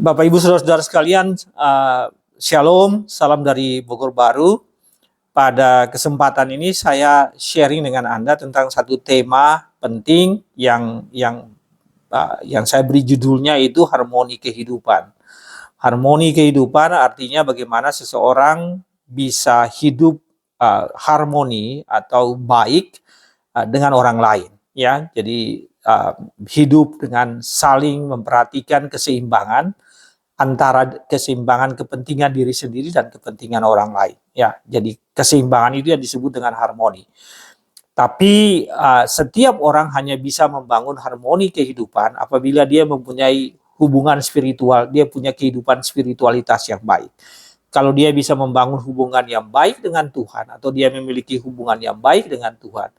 Bapak Ibu Saudara-saudara sekalian, Shalom, salam dari Bogor Baru. Pada kesempatan ini saya sharing dengan Anda tentang satu tema penting yang saya beri judulnya itu harmoni kehidupan. Harmoni kehidupan artinya bagaimana seseorang bisa hidup harmoni atau baik dengan orang lain, ya. Jadi hidup dengan saling memperhatikan keseimbangan antara keseimbangan kepentingan diri sendiri dan kepentingan orang lain, ya. Jadi keseimbangan itu yang disebut dengan harmoni. Tapi setiap orang hanya bisa membangun harmoni kehidupan apabila dia mempunyai hubungan spiritual, dia punya kehidupan spiritualitas yang baik. Kalau dia bisa membangun hubungan yang baik dengan Tuhan atau dia memiliki hubungan yang baik dengan Tuhan,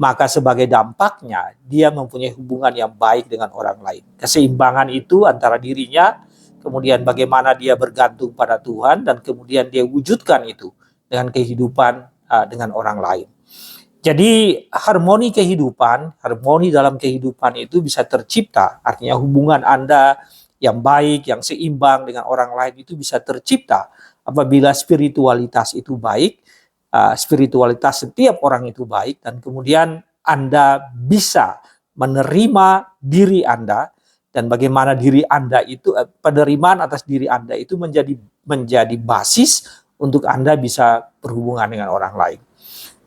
maka sebagai dampaknya dia mempunyai hubungan yang baik dengan orang lain. Keseimbangan itu antara dirinya, kemudian bagaimana dia bergantung pada Tuhan, dan kemudian dia wujudkan itu dengan kehidupan dengan orang lain. Jadi harmoni kehidupan, harmoni dalam kehidupan itu bisa tercipta. Artinya hubungan Anda yang baik, yang seimbang dengan orang lain itu bisa tercipta apabila spiritualitas itu baik, spiritualitas setiap orang itu baik, dan kemudian Anda bisa menerima diri Anda. Dan bagaimana diri Anda itu, penerimaan atas diri Anda itu menjadi basis untuk Anda bisa berhubungan dengan orang lain.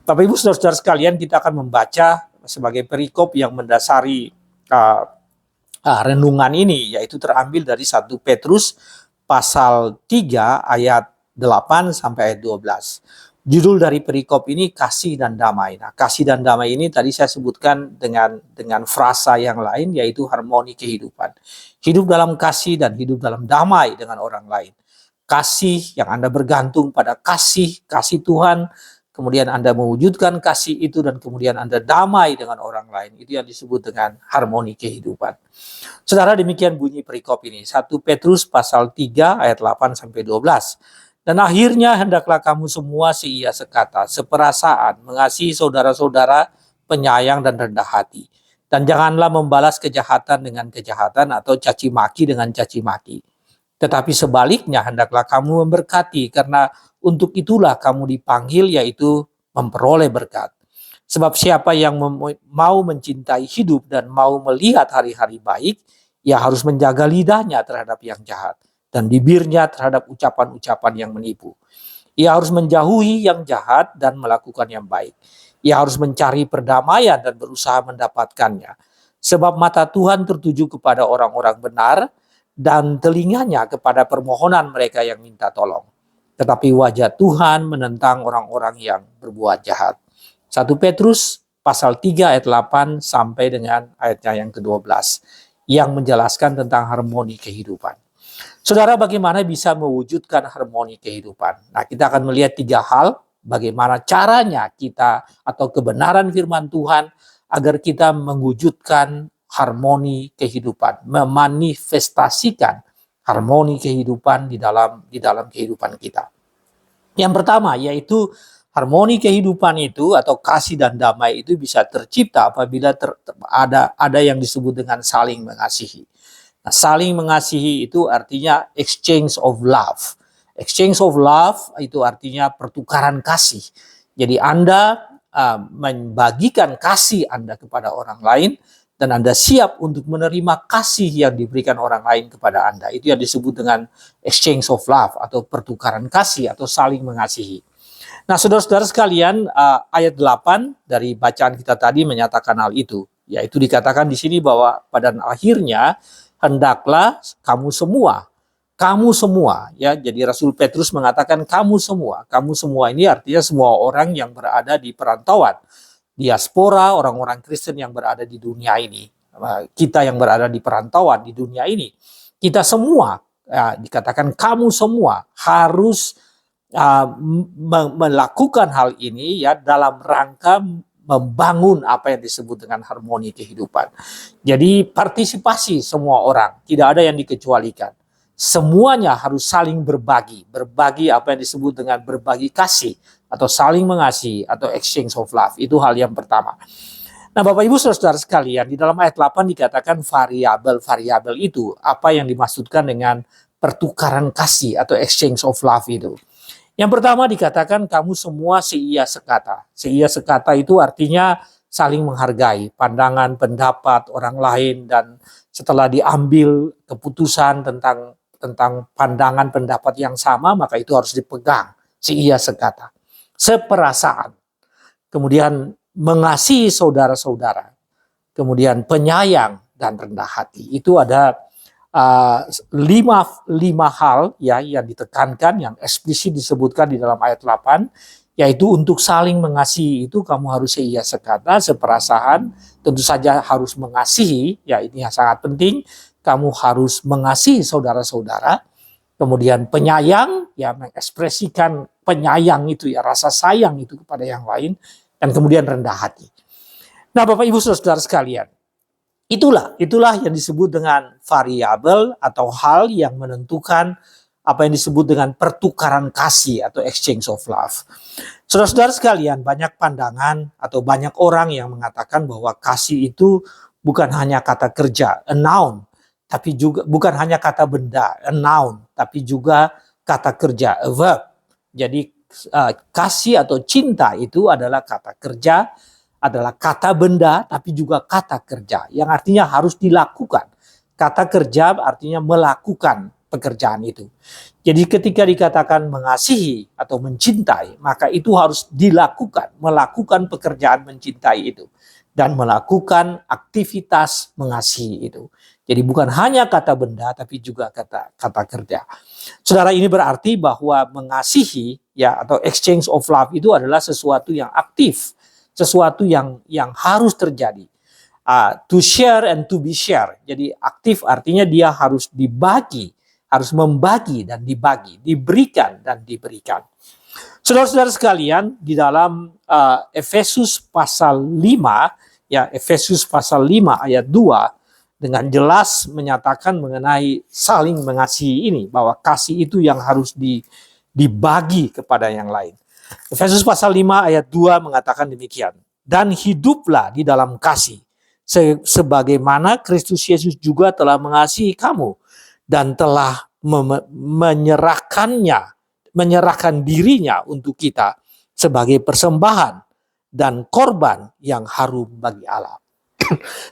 Bapak Ibu Saudara-saudara sekalian, kita akan membaca sebagai perikop yang mendasari renungan ini, yaitu terambil dari 1 Petrus pasal 3 ayat 8 sampai ayat 12. Judul dari perikop ini kasih dan damai. Nah, kasih dan damai ini tadi saya sebutkan dengan frasa yang lain, yaitu harmoni kehidupan. Hidup dalam kasih dan hidup dalam damai dengan orang lain. Kasih yang Anda bergantung pada kasih Tuhan, kemudian Anda mewujudkan kasih itu, dan kemudian Anda damai dengan orang lain. Itu yang disebut dengan harmoni kehidupan. Saudara, demikian bunyi perikop ini. 1 Petrus pasal 3 ayat 8 sampai 12. Dan akhirnya hendaklah kamu semua seia sekata, seperasaan, mengasihi saudara-saudara, penyayang dan rendah hati. Dan janganlah membalas kejahatan dengan kejahatan atau caci maki dengan caci maki. Tetapi sebaliknya hendaklah kamu memberkati, karena untuk itulah kamu dipanggil, yaitu memperoleh berkat. Sebab siapa yang mau mencintai hidup dan mau melihat hari-hari baik, ia harus menjaga lidahnya terhadap yang jahat dan bibirnya terhadap ucapan-ucapan yang menipu. Ia harus menjauhi yang jahat dan melakukan yang baik. Ia harus mencari perdamaian dan berusaha mendapatkannya. Sebab mata Tuhan tertuju kepada orang-orang benar dan telinganya kepada permohonan mereka yang minta tolong. Tetapi wajah Tuhan menentang orang-orang yang berbuat jahat. 1 Petrus pasal 3 ayat 8 sampai dengan ayatnya yang ke-12 yang menjelaskan tentang harmoni kehidupan. Saudara, bagaimana bisa mewujudkan harmoni kehidupan? Nah, kita akan melihat 3 hal bagaimana caranya kita atau kebenaran firman Tuhan agar kita mewujudkan harmoni kehidupan, memanifestasikan harmoni kehidupan di dalam kehidupan kita. Yang pertama yaitu harmoni kehidupan itu atau kasih dan damai itu bisa tercipta apabila ada yang disebut dengan saling mengasihi. Nah, saling mengasihi itu artinya exchange of love. Exchange of love itu artinya pertukaran kasih. Jadi Anda membagikan kasih Anda kepada orang lain dan Anda siap untuk menerima kasih yang diberikan orang lain kepada Anda. Itu yang disebut dengan exchange of love atau pertukaran kasih atau saling mengasihi. Nah, saudara-saudara sekalian, ayat 8 dari bacaan kita tadi menyatakan hal itu. Yaitu dikatakan di sini bahwa pada akhirnya hendaklah kamu semua, ya. Jadi Rasul Petrus mengatakan kamu semua ini artinya semua orang yang berada di perantauan, diaspora, orang-orang Kristen yang berada di dunia ini, kita yang berada di perantauan di dunia ini, kita semua, ya, dikatakan kamu semua harus melakukan hal ini, ya, dalam rangka membangun apa yang disebut dengan harmoni kehidupan. Jadi partisipasi semua orang, tidak ada yang dikecualikan. Semuanya harus saling berbagi apa yang disebut dengan berbagi kasih atau saling mengasihi atau exchange of love. Itu hal yang pertama. Nah, Bapak Ibu Saudara sekalian, di dalam ayat 8 dikatakan variabel-variabel itu apa yang dimaksudkan dengan pertukaran kasih atau exchange of love itu. Yang pertama dikatakan kamu semua seia sekata. Seia sekata itu artinya saling menghargai pandangan, pendapat orang lain, dan setelah diambil keputusan tentang pandangan pendapat yang sama, maka itu harus dipegang. Seia sekata. Seperasaan. Kemudian mengasihi saudara-saudara. Kemudian penyayang dan rendah hati. Itu ada lima hal ya yang ditekankan, yang eksplisit disebutkan di dalam ayat 8, yaitu untuk saling mengasihi itu kamu harus seia sekata, seperasaan, tentu saja harus mengasihi, ya ini yang sangat penting, kamu harus mengasihi saudara-saudara, kemudian penyayang, ya mengekspresikan penyayang itu ya, rasa sayang itu kepada yang lain, dan kemudian rendah hati. Nah, Bapak Ibu Saudara sekalian, Itulah yang disebut dengan variabel atau hal yang menentukan apa yang disebut dengan pertukaran kasih atau exchange of love. Saudara-saudara sekalian, banyak pandangan atau banyak orang yang mengatakan bahwa kasih itu bukan hanya kata kerja, a noun, tapi juga bukan hanya kata benda, a noun, tapi juga kata kerja, a verb. Jadi kasih atau cinta itu adalah kata kerja, adalah kata benda, tapi juga kata kerja, yang artinya harus dilakukan. Kata kerja artinya melakukan pekerjaan itu. Jadi ketika dikatakan mengasihi atau mencintai, maka itu harus dilakukan, melakukan pekerjaan mencintai itu, dan melakukan aktivitas mengasihi itu. Jadi bukan hanya kata benda, tapi juga kata kerja. Saudara, ini berarti bahwa mengasihi ya atau exchange of love itu adalah sesuatu yang aktif, sesuatu yang harus terjadi. To share and to be share. Jadi aktif artinya dia harus dibagi, harus membagi dan dibagi, diberikan dan diberikan. Saudara-saudara sekalian, di dalam Efesus pasal 5, ya Efesus pasal 5 ayat 2 dengan jelas menyatakan mengenai saling mengasihi ini, bahwa kasih itu yang harus dibagi kepada yang lain. Efesus pasal 5 ayat 2 mengatakan demikian. Dan hiduplah di dalam kasih, sebagaimana Kristus Yesus juga telah mengasihi kamu dan telah menyerahkan dirinya untuk kita sebagai persembahan dan korban yang harum bagi Allah.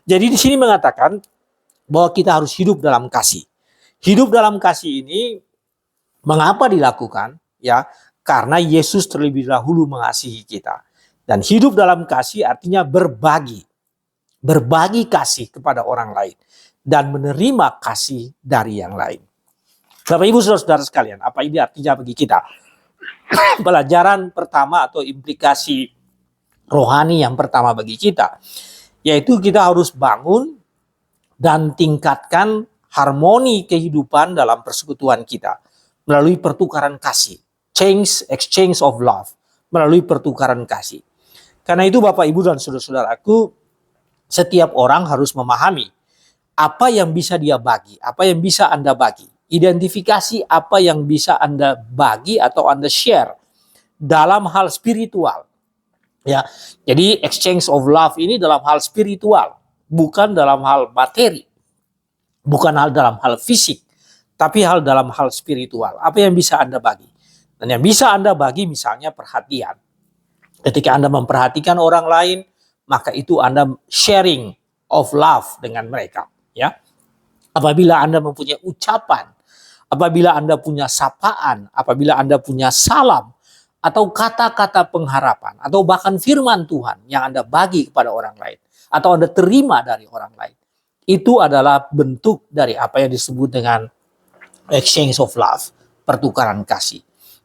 Jadi di sini mengatakan bahwa kita harus hidup dalam kasih. Hidup dalam kasih ini mengapa dilakukan? Ya, karena Yesus terlebih dahulu mengasihi kita. Dan hidup dalam kasih artinya berbagi. Berbagi kasih kepada orang lain. Dan menerima kasih dari yang lain. Bapak Ibu Saudara sekalian, apa ini artinya bagi kita? Pelajaran pertama atau implikasi rohani yang pertama bagi kita, yaitu kita harus bangun dan tingkatkan harmoni kehidupan dalam persekutuan kita melalui pertukaran kasih. Exchange of love, melalui pertukaran kasih. Karena itu Bapak Ibu dan saudara-saudaraku, setiap orang harus memahami apa yang bisa dia bagi, apa yang bisa Anda bagi. Identifikasi apa yang bisa Anda bagi atau Anda share dalam hal spiritual. Ya, jadi exchange of love ini dalam hal spiritual, bukan dalam hal materi, bukan hal dalam hal fisik, tapi hal dalam hal spiritual. Apa yang bisa Anda bagi? Dan yang bisa Anda bagi misalnya perhatian. Ketika Anda memperhatikan orang lain, maka itu Anda sharing of love dengan mereka. Ya, apabila Anda mempunyai ucapan, apabila Anda punya sapaan, apabila Anda punya salam, atau kata-kata pengharapan, atau bahkan firman Tuhan yang Anda bagi kepada orang lain, atau Anda terima dari orang lain, itu adalah bentuk dari apa yang disebut dengan exchange of love, pertukaran kasih.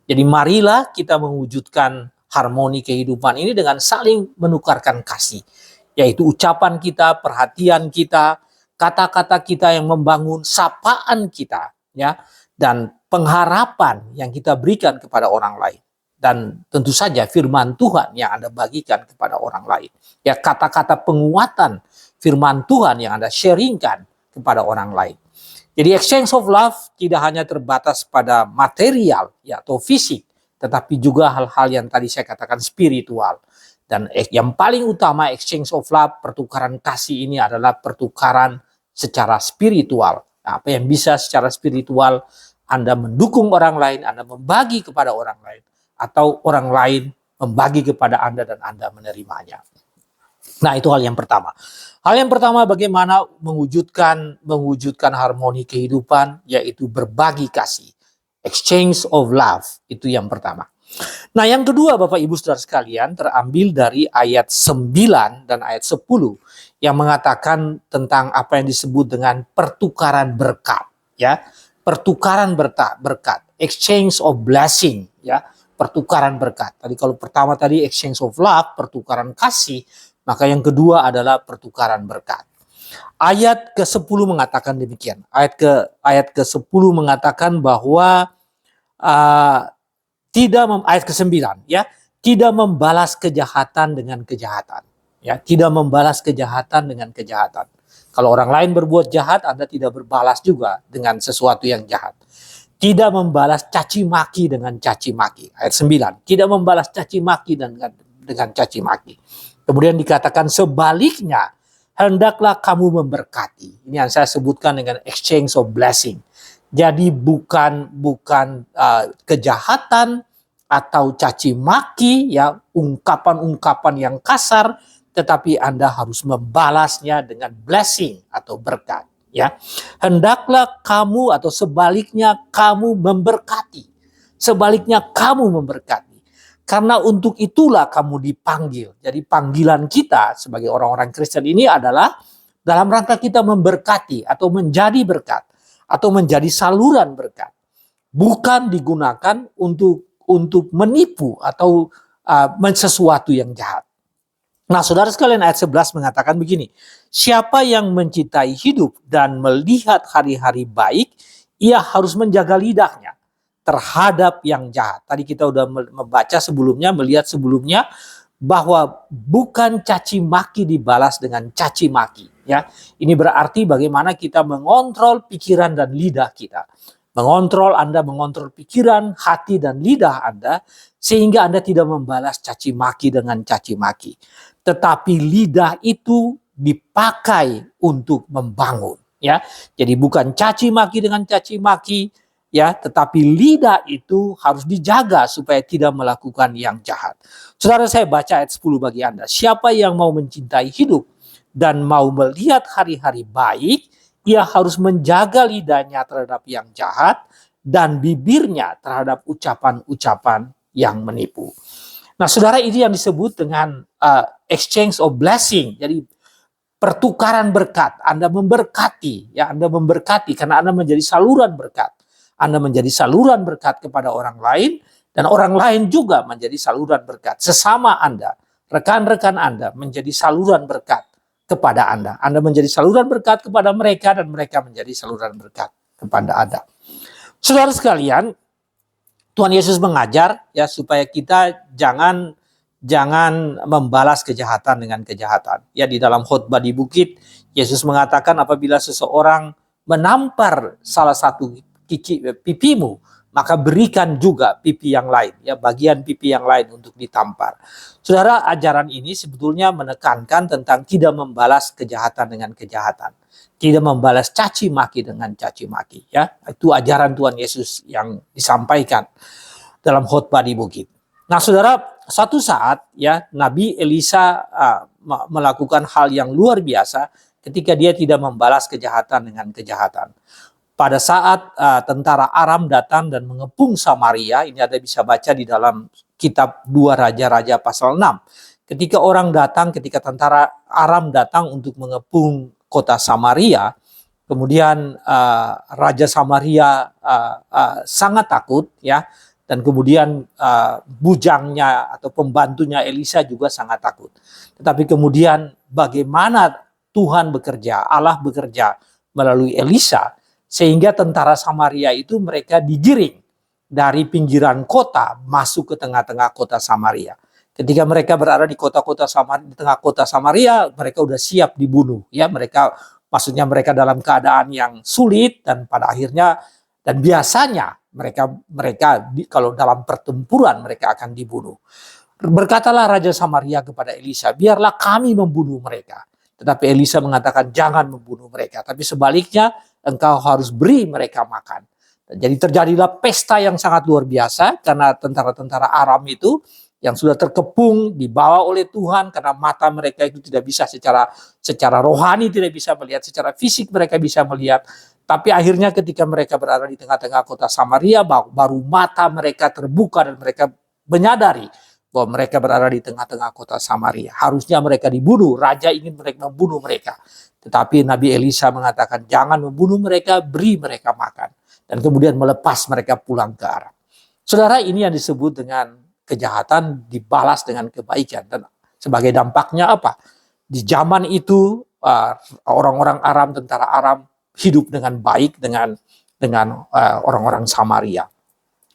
Jadi marilah kita mewujudkan harmoni kehidupan ini dengan saling menukarkan kasih. Yaitu ucapan kita, perhatian kita, kata-kata kita yang membangun, sapaan kita, ya, dan pengharapan yang kita berikan kepada orang lain. Dan tentu saja firman Tuhan yang Anda bagikan kepada orang lain. Ya, kata-kata penguatan firman Tuhan yang Anda sharingkan kepada orang lain. Jadi exchange of love tidak hanya terbatas pada material ya, atau fisik, tetapi juga hal-hal yang tadi saya katakan spiritual. Dan yang paling utama exchange of love, pertukaran kasih ini adalah pertukaran secara spiritual. Nah, apa yang bisa secara spiritual, Anda mendukung orang lain, Anda membagi kepada orang lain, atau orang lain membagi kepada Anda dan Anda menerimanya. Nah, itu hal yang pertama. Hal yang pertama, bagaimana mewujudkan harmoni kehidupan, yaitu berbagi kasih. Exchange of love, itu yang pertama. Nah, yang kedua Bapak Ibu Saudara sekalian, terambil dari ayat 9 dan ayat 10 yang mengatakan tentang apa yang disebut dengan pertukaran berkat, ya. Pertukaran berkat, exchange of blessing, ya. Pertukaran berkat. Tadi kalau pertama tadi exchange of love, pertukaran kasih, maka yang kedua adalah pertukaran berkat. Ayat ke-10 mengatakan demikian. Ayat ke-10 mengatakan bahwa ayat ke-9, ya, tidak membalas kejahatan dengan kejahatan, ya, tidak membalas kejahatan dengan kejahatan. Kalau orang lain berbuat jahat, Anda tidak berbalas juga dengan sesuatu yang jahat. Tidak membalas caci maki dengan caci maki. Ayat 9, tidak membalas caci maki dengan caci maki. Kemudian dikatakan sebaliknya, hendaklah kamu memberkati. Ini yang saya sebutkan dengan exchange of blessing. Jadi bukan kejahatan atau caci maki, ya, ungkapan-ungkapan yang kasar, tetapi Anda harus membalasnya dengan blessing atau berkat, ya. Hendaklah kamu atau sebaliknya kamu memberkati. Sebaliknya kamu memberkati. Karena untuk itulah kamu dipanggil. Jadi panggilan kita sebagai orang-orang Kristen ini adalah dalam rangka kita memberkati atau menjadi berkat, atau menjadi saluran berkat, bukan digunakan untuk menipu atau sesuatu yang jahat. Nah, saudara sekalian, ayat 11 mengatakan begini, siapa yang mencintai hidup dan melihat hari-hari baik, ia harus menjaga lidahnya terhadap yang jahat. Tadi kita udah membaca sebelumnya, melihat sebelumnya, bahwa bukan caci maki dibalas dengan caci maki, ya. Ini berarti bagaimana kita mengontrol pikiran dan lidah kita. Anda mengontrol pikiran, hati dan lidah Anda sehingga Anda tidak membalas caci maki dengan caci maki. Tetapi lidah itu dipakai untuk membangun, ya. Jadi bukan caci maki dengan caci maki, ya, tetapi lidah itu harus dijaga supaya tidak melakukan yang jahat. Saudara, saya baca ayat 10 bagi Anda. Siapa yang mau mencintai hidup dan mau melihat hari-hari baik, ia harus menjaga lidahnya terhadap yang jahat dan bibirnya terhadap ucapan-ucapan yang menipu. Nah, saudara, ini yang disebut dengan exchange of blessing. Jadi pertukaran berkat. Anda memberkati, ya, Anda memberkati karena Anda menjadi saluran berkat. Anda menjadi saluran berkat kepada orang lain, dan orang lain juga menjadi saluran berkat. Sesama Anda, rekan-rekan Anda menjadi saluran berkat kepada Anda. Anda menjadi saluran berkat kepada mereka, dan mereka menjadi saluran berkat kepada Anda. Saudara sekalian, Tuhan Yesus mengajar, ya, supaya kita jangan membalas kejahatan dengan kejahatan. Ya, di dalam khotbah di bukit, Yesus mengatakan apabila seseorang menampar salah satu pipimu, maka berikan juga pipi yang lain, ya, bagian pipi yang lain untuk ditampar. Saudara, ajaran ini sebetulnya menekankan tentang tidak membalas kejahatan dengan kejahatan, tidak membalas caci maki dengan caci maki, ya. Itu ajaran Tuhan Yesus yang disampaikan dalam khotbah di bukit. Nah, saudara, suatu saat, ya, Nabi Elisa melakukan hal yang luar biasa ketika dia tidak membalas kejahatan dengan kejahatan. Pada saat tentara Aram datang dan mengepung Samaria, ini Anda bisa baca di dalam kitab 2 Raja-Raja pasal 6. Ketika tentara Aram datang untuk mengepung kota Samaria, kemudian Raja Samaria sangat takut, ya, dan kemudian bujangnya atau pembantunya Elisa juga sangat takut. Tetapi kemudian bagaimana Tuhan bekerja, Allah bekerja melalui Elisa, sehingga tentara Samaria itu mereka digiring dari pinggiran kota masuk ke tengah-tengah kota Samaria. Ketika mereka berada di tengah kota Samaria, mereka udah siap dibunuh. Ya, mereka dalam keadaan yang sulit, dan pada akhirnya dan biasanya mereka kalau dalam pertempuran mereka akan dibunuh. Berkatalah Raja Samaria kepada Elisa, biarlah kami membunuh mereka. Tetapi Elisa mengatakan, jangan membunuh mereka. Tapi sebaliknya, engkau harus beri mereka makan. Dan jadi terjadilah pesta yang sangat luar biasa, karena tentara-tentara Aram itu yang sudah terkepung, dibawa oleh Tuhan, karena mata mereka itu tidak bisa secara rohani, tidak bisa melihat, secara fisik mereka bisa melihat. Tapi akhirnya ketika mereka berada di tengah-tengah kota Samaria, baru mata mereka terbuka dan mereka menyadari bahwa mereka berada di tengah-tengah kota Samaria. Harusnya mereka dibunuh, raja ingin mereka membunuh mereka. Tetapi Nabi Elisa mengatakan, jangan membunuh mereka, beri mereka makan. Dan kemudian melepas mereka pulang ke Aram. Saudara, ini yang disebut dengan kejahatan dibalas dengan kebaikan. Dan sebagai dampaknya apa? Di zaman itu, orang-orang Aram, tentara Aram, hidup dengan baik dengan orang-orang Samaria.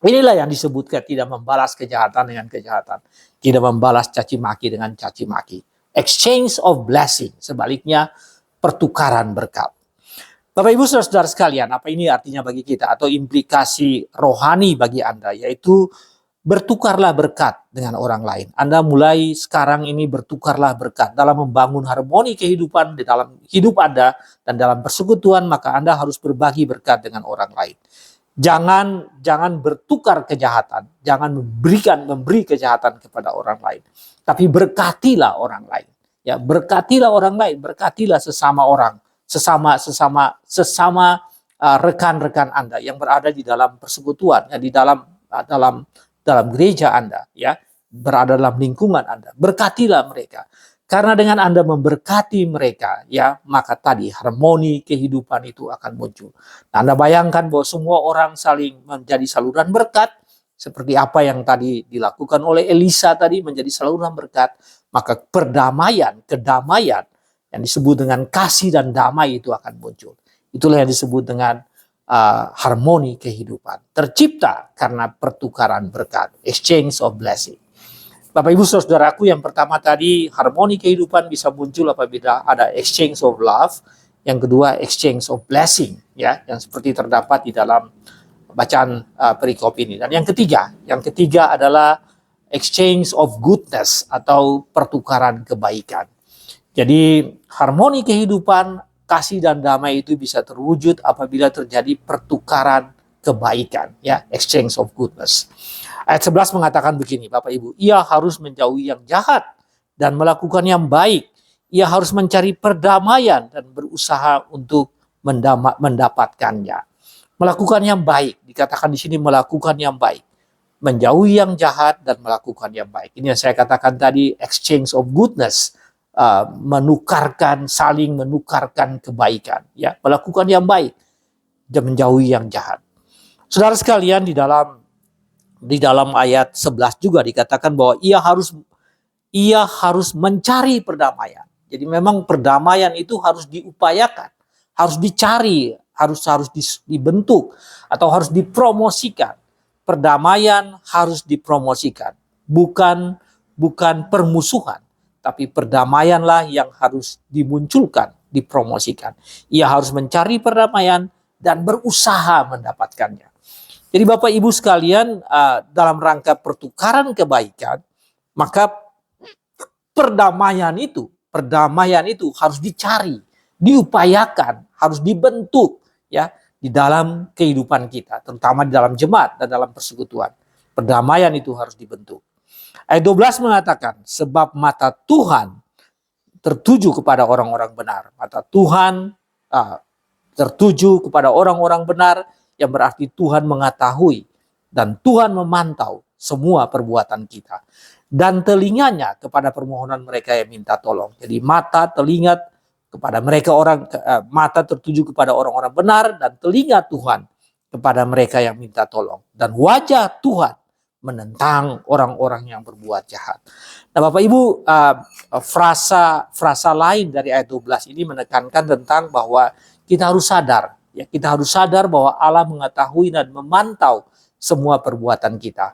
Inilah yang disebutkan tidak membalas kejahatan dengan kejahatan. Tidak membalas caci maki dengan caci maki. Exchange of blessing. Sebaliknya, pertukaran berkat. Bapak Ibu Saudara-saudara sekalian, apa ini artinya bagi kita? Atau implikasi rohani bagi Anda, yaitu bertukarlah berkat dengan orang lain. Anda mulai sekarang ini bertukarlah berkat dalam membangun harmoni kehidupan di dalam hidup Anda dan dalam persekutuan, maka Anda harus berbagi berkat dengan orang lain. Jangan bertukar kejahatan, jangan memberi kejahatan kepada orang lain, tapi berkatilah orang lain. Ya, berkatilah orang lain, berkatilah sesama orang, sesama rekan-rekan Anda yang berada di dalam persekutuan, ya, di dalam gereja Anda, ya, berada dalam lingkungan Anda. Berkatilah mereka. Karena dengan Anda memberkati mereka, ya, maka tadi harmoni kehidupan itu akan muncul. Nah, Anda bayangkan bahwa semua orang saling menjadi saluran berkat, seperti apa yang tadi dilakukan oleh Elisa tadi menjadi saluran berkat, maka kedamaian yang disebut dengan kasih dan damai itu akan muncul. Itulah yang disebut dengan harmoni kehidupan. Tercipta karena pertukaran berkat, exchange of blessing. Bapak Ibu Saudaraku, yang pertama tadi harmoni kehidupan bisa muncul apabila ada exchange of love. Yang kedua exchange of blessing, ya, yang seperti terdapat di dalam bacaan perikop ini. Dan yang ketiga adalah exchange of goodness atau pertukaran kebaikan. Jadi harmoni kehidupan, kasih dan damai itu bisa terwujud apabila terjadi pertukaran kebaikan, ya, exchange of goodness. Ayat 11 mengatakan begini, Bapak Ibu, ia harus menjauhi yang jahat dan melakukan yang baik. Ia harus mencari perdamaian dan berusaha untuk mendapatkannya. Melakukan yang baik, dikatakan di sini melakukan yang baik. Menjauhi yang jahat dan melakukan yang baik. Ini yang saya katakan tadi, exchange of goodness. Saling menukarkan kebaikan, ya, melakukan yang baik dan menjauhi yang jahat. Saudara sekalian, di dalam ayat 11 juga dikatakan bahwa ia harus mencari perdamaian. Jadi memang perdamaian itu harus diupayakan, harus dicari, harus dibentuk atau harus dipromosikan. Perdamaian harus dipromosikan, bukan permusuhan. Tapi perdamaianlah yang harus dimunculkan, dipromosikan. Ia harus mencari perdamaian dan berusaha mendapatkannya. Jadi Bapak Ibu sekalian, dalam rangka pertukaran kebaikan, maka perdamaian itu harus dicari, diupayakan, harus dibentuk, ya, di dalam kehidupan kita, terutama di dalam jemaat dan dalam persekutuan. Perdamaian itu harus dibentuk. Ayat 12 mengatakan, sebab mata Tuhan tertuju kepada orang-orang benar. Mata Tuhan tertuju kepada orang-orang benar, yang berarti Tuhan mengetahui dan Tuhan memantau semua perbuatan kita. Dan telinganya kepada permohonan mereka yang minta tolong. Jadi mata tertuju kepada orang-orang benar, dan telinga Tuhan kepada mereka yang minta tolong. Dan wajah Tuhan menentang orang-orang yang berbuat jahat. Nah Bapak Ibu, frasa lain dari ayat 12 ini menekankan tentang bahwa kita harus sadar, ya, kita harus sadar bahwa Allah mengetahui dan memantau semua perbuatan kita.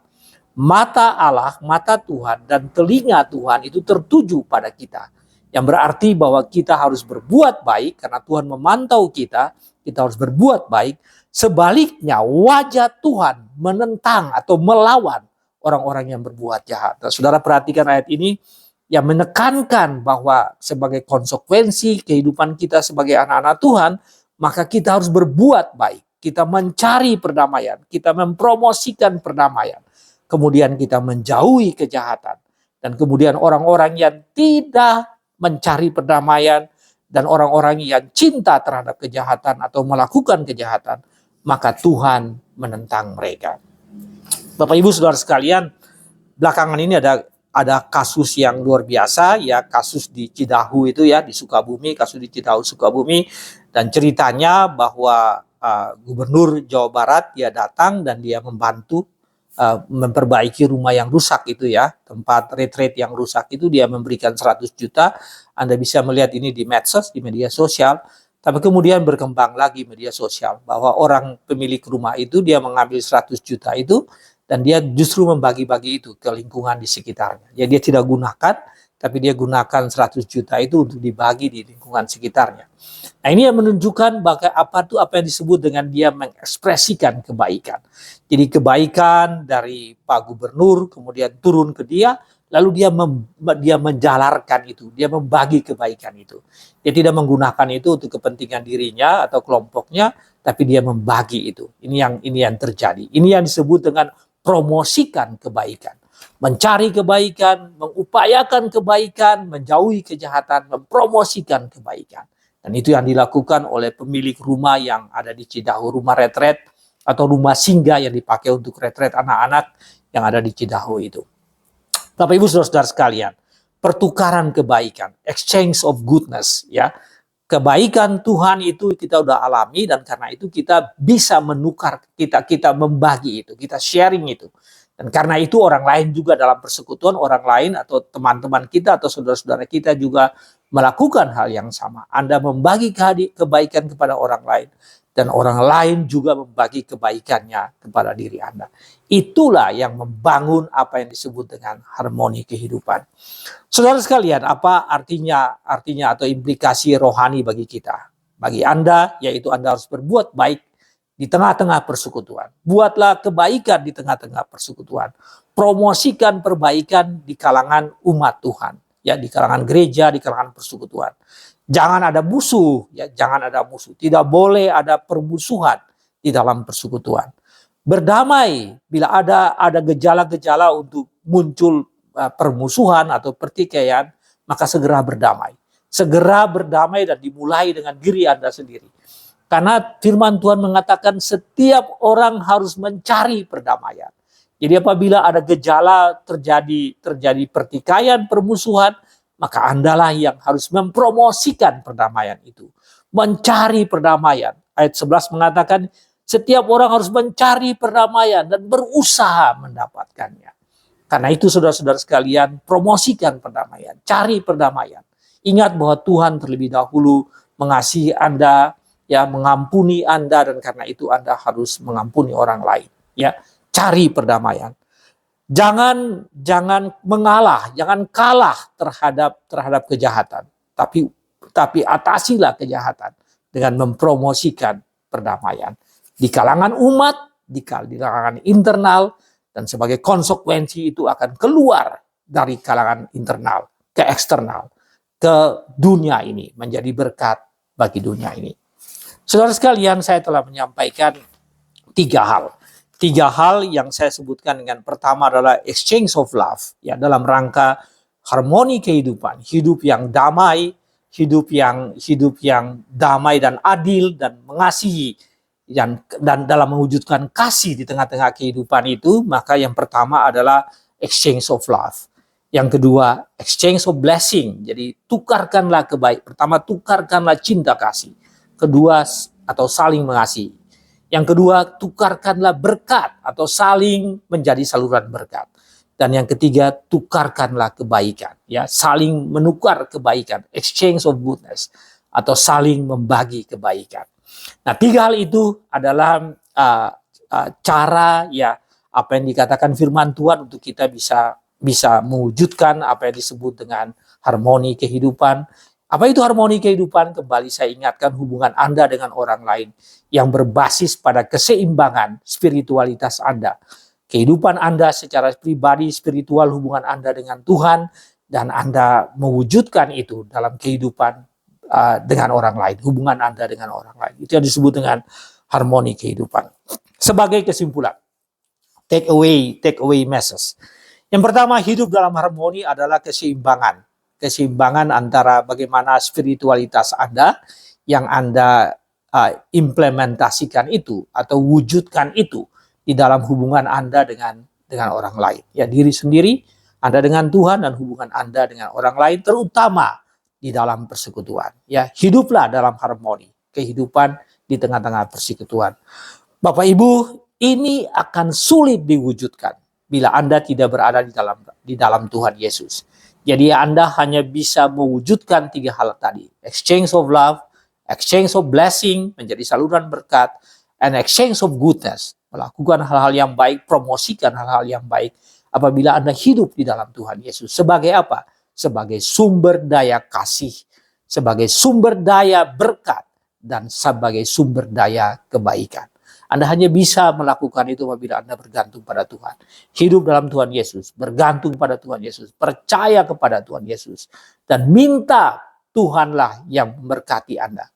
Mata Allah, mata Tuhan dan telinga Tuhan itu tertuju pada kita. Yang berarti bahwa kita harus berbuat baik karena Tuhan memantau kita harus berbuat baik. Sebaliknya, wajah Tuhan menentang atau melawan orang-orang yang berbuat jahat. Nah, saudara perhatikan ayat ini yang menekankan bahwa sebagai konsekuensi kehidupan kita sebagai anak-anak Tuhan, maka kita harus berbuat baik. Kita mencari perdamaian, kita mempromosikan perdamaian. Kemudian kita menjauhi kejahatan. Dan kemudian orang-orang yang tidak mencari perdamaian dan orang-orang yang cinta terhadap kejahatan atau melakukan kejahatan, maka Tuhan menentang mereka. Bapak Ibu Saudara sekalian, belakangan ini ada kasus yang luar biasa, ya, kasus di Cidahu itu, ya, di Sukabumi, kasus di Cidahu Sukabumi, dan ceritanya bahwa Gubernur Jawa Barat dia datang dan dia membantu memperbaiki rumah yang rusak itu, ya, tempat retreat yang rusak itu, dia memberikan 100 juta. Anda bisa melihat ini di medsos, di media sosial. Tapi kemudian berkembang lagi media sosial bahwa orang pemilik rumah itu dia mengambil 100 juta itu dan dia justru membagi-bagi itu ke lingkungan di sekitarnya. Ya, dia tidak gunakan, tapi dia gunakan 100 juta itu untuk dibagi di lingkungan sekitarnya. Nah, ini yang menunjukkan apa yang disebut dengan dia mengekspresikan kebaikan. Jadi kebaikan dari Pak Gubernur kemudian turun ke dia, lalu dia menjalarkan itu, dia membagi kebaikan itu. Dia tidak menggunakan itu untuk kepentingan dirinya atau kelompoknya, tapi dia membagi itu. Ini yang terjadi. Ini yang disebut dengan promosikan kebaikan. Mencari kebaikan, mengupayakan kebaikan, menjauhi kejahatan, mempromosikan kebaikan. Dan itu yang dilakukan oleh pemilik rumah yang ada di Cidahu, rumah retret atau rumah singgah yang dipakai untuk retret anak-anak yang ada di Cidahu itu. Bapak Ibu Saudara sekalian, pertukaran kebaikan, exchange of goodness, ya. Kebaikan Tuhan itu kita udah alami dan karena itu kita bisa menukar, kita membagi itu, kita sharing itu. Dan karena itu orang lain juga dalam persekutuan, orang lain atau teman-teman kita atau saudara-saudara kita juga melakukan hal yang sama. Anda membagi kebaikan kepada orang lain dan orang lain juga membagi kebaikannya kepada diri Anda. Itulah yang membangun apa yang disebut dengan harmoni kehidupan. Saudara sekalian, apa artinya atau implikasi rohani bagi kita? Bagi Anda, yaitu Anda harus berbuat baik di tengah-tengah persekutuan. Buatlah kebaikan di tengah-tengah persekutuan. Promosikan perbaikan di kalangan umat Tuhan, ya, di kalangan gereja, di kalangan persekutuan. Jangan ada musuh, ya, jangan ada musuh. Tidak boleh ada permusuhan di dalam persekutuan. Berdamai bila ada gejala-gejala untuk muncul permusuhan atau pertikaian, maka segera berdamai. Segera berdamai dan dimulai dengan diri Anda sendiri. Karena firman Tuhan mengatakan setiap orang harus mencari perdamaian. Jadi apabila ada gejala terjadi pertikaian, permusuhan, maka Andalah yang harus mempromosikan perdamaian itu. Mencari perdamaian. Ayat 11 mengatakan setiap orang harus mencari perdamaian dan berusaha mendapatkannya. Karena itu saudara-saudara sekalian, promosikan perdamaian, cari perdamaian. Ingat bahwa Tuhan terlebih dahulu mengasihi Anda, ya, mengampuni Anda, dan karena itu Anda harus mengampuni orang lain, ya. Cari perdamaian. Jangan mengalah, jangan kalah terhadap kejahatan, tapi atasilah kejahatan dengan mempromosikan perdamaian di kalangan umat, di kalangan internal, dan sebagai konsekuensi itu akan keluar dari kalangan internal ke eksternal, ke dunia ini, menjadi berkat bagi dunia ini. Saudara sekalian, saya telah menyampaikan 3 hal. 3 hal yang saya sebutkan dengan pertama adalah exchange of love, ya, dalam rangka harmoni kehidupan, hidup yang damai, hidup yang damai dan adil dan mengasihi, dan dalam mewujudkan kasih di tengah-tengah kehidupan itu, maka yang pertama adalah exchange of love. Yang kedua, exchange of blessing. Jadi tukarkanlah kebaikan. Pertama, tukarkanlah cinta kasih. Kedua, atau saling mengasihi. Yang kedua, tukarkanlah berkat atau saling menjadi saluran berkat. Dan yang ketiga, tukarkanlah kebaikan, ya, saling menukar kebaikan, exchange of goodness, atau saling membagi kebaikan. Nah, 3 hal itu adalah cara, ya, apa yang dikatakan firman Tuhan untuk kita bisa mewujudkan apa yang disebut dengan harmoni kehidupan. Apa itu harmoni kehidupan? Kembali saya ingatkan hubungan Anda dengan orang lain yang berbasis pada keseimbangan spiritualitas Anda. kehidupan Anda secara pribadi, spiritual, hubungan Anda dengan Tuhan, dan Anda mewujudkan itu dalam kehidupan dengan orang lain, hubungan Anda dengan orang lain. Itu yang disebut dengan harmoni kehidupan. Sebagai kesimpulan, take away message. Yang pertama, hidup dalam harmoni adalah keseimbangan. Keseimbangan antara bagaimana spiritualitas Anda yang Anda implementasikan itu atau wujudkan itu di dalam hubungan Anda dengan orang lain. Ya, diri sendiri, Anda dengan Tuhan, dan hubungan Anda dengan orang lain, terutama di dalam persekutuan. Ya, hiduplah dalam harmoni, kehidupan di tengah-tengah persekutuan. Bapak Ibu, ini akan sulit diwujudkan bila Anda tidak berada di dalam Tuhan Yesus. Jadi Anda hanya bisa mewujudkan 3 hal tadi. Exchange of love, exchange of blessing, menjadi saluran berkat, and exchange of goodness, melakukan hal-hal yang baik, promosikan hal-hal yang baik apabila Anda hidup di dalam Tuhan Yesus. Sebagai apa? Sebagai sumber daya kasih, sebagai sumber daya berkat, dan sebagai sumber daya kebaikan. Anda hanya bisa melakukan itu apabila Anda bergantung pada Tuhan. Hidup dalam Tuhan Yesus, bergantung pada Tuhan Yesus, percaya kepada Tuhan Yesus, dan minta Tuhanlah yang memberkati Anda,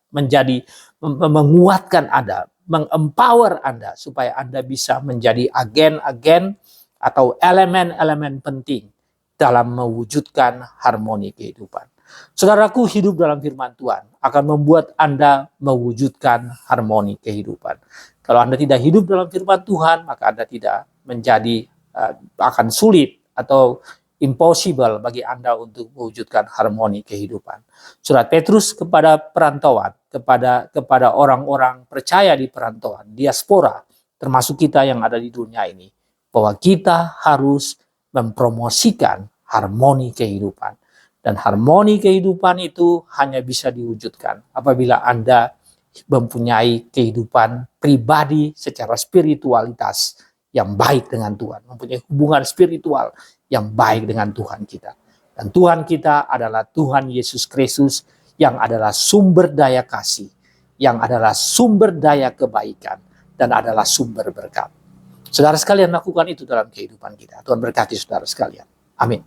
menguatkan Anda, mengempower Anda, supaya Anda bisa menjadi agen-agen atau elemen-elemen penting dalam mewujudkan harmoni kehidupan. Saudaraku, hidup dalam firman Tuhan akan membuat Anda mewujudkan harmoni kehidupan. Kalau Anda tidak hidup dalam firman Tuhan, maka Anda tidak menjadi, akan sulit atau impossible bagi Anda untuk mewujudkan harmoni kehidupan. Surat Petrus kepada perantauan, kepada orang-orang percaya di perantauan, diaspora, termasuk kita yang ada di dunia ini, bahwa kita harus mempromosikan harmoni kehidupan. Dan harmoni kehidupan itu hanya bisa diwujudkan apabila Anda mempunyai kehidupan pribadi secara spiritualitas yang baik dengan Tuhan, mempunyai hubungan spiritual yang baik dengan Tuhan kita. Dan Tuhan kita adalah Tuhan Yesus Kristus yang adalah sumber daya kasih, yang adalah sumber daya kebaikan, dan adalah sumber berkat. Saudara sekalian, lakukan itu dalam kehidupan kita. Tuhan berkati saudara sekalian. Amin.